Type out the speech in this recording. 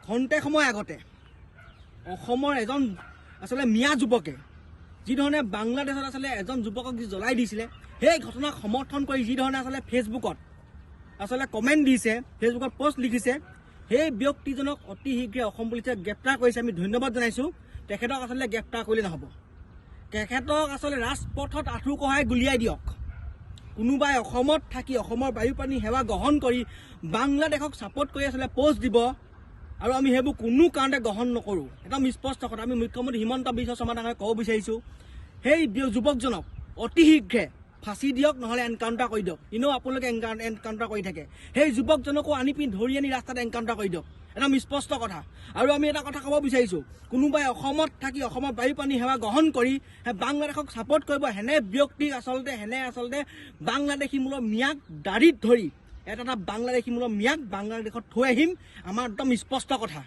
ঘণ্টা সময় আগতে অসমৰ এজন আচলতে মিয়া যুৱকে যিধৰণে বাংলাদেশত আচলতে এজন যুৱকক যি জ্বলাই দিছিলে সেই ঘটনাক সমৰ্থন কৰি যিধৰণে আচলতে ফেচবুকত আচলতে কমেণ্ট দিছে, ফেচবুকত পোষ্ট লিখিছে, সেই ব্যক্তিজনক অতি শীঘ্ৰে অসম পুলিচে গ্ৰেপ্তাৰ কৰিছে। আমি ধন্যবাদ জনাইছোঁ। তেখেতক আচলতে গ্ৰেপ্তাৰ কৰিলে নহ'ব, তেখেতক আচলতে ৰাজপথত আঁঠু কঢ়াই গুলিয়াই দিয়ক। কোনোবাই অসমত থাকি অসমৰ বায়ু পানী সেৱা গ্ৰহণ কৰি বাংলাদেশক ছাপোৰ্ট কৰি আচলতে পোষ্ট দিব, আৰু আমি সেইবোৰ কোনো কাৰণতে গ্ৰহণ নকৰোঁ। একদম স্পষ্ট কথা আমি মুখ্যমন্ত্ৰী হিমন্ত বিশ্ব শৰ্মা ডাঙৰীয়াক ক'ব বিচাৰিছোঁ, সেই যুৱকজনক অতি শীঘ্ৰে ফাঁচি দিয়ক, নহ'লে এনকাউণ্টাৰ কৰি দিয়ক। এনেও আপোনালোকে এনকাউণ্টাৰ কৰি থাকে, সেই যুৱকজনকো ধৰি আনি ৰাস্তাত এনকাউণ্টাৰ কৰি দিয়ক। একদম স্পষ্ট কথা। আৰু আমি এটা কথা ক'ব বিচাৰিছোঁ, কোনোবাই অসমত থাকি অসমৰ বায়ু পানী সেৱা গ্ৰহণ কৰি বাংলাদেশক ছাপোৰ্ট কৰিব, হেনে ব্যক্তিক আচলতে বাংলাদেশী মূলৰ মিয়াক দাড়িত ধৰি এটা বাংলাদেশী মূলৰ মিয়াক বাংলাদেশত থৈ আহিম। আমাৰ একদম স্পষ্ট কথা।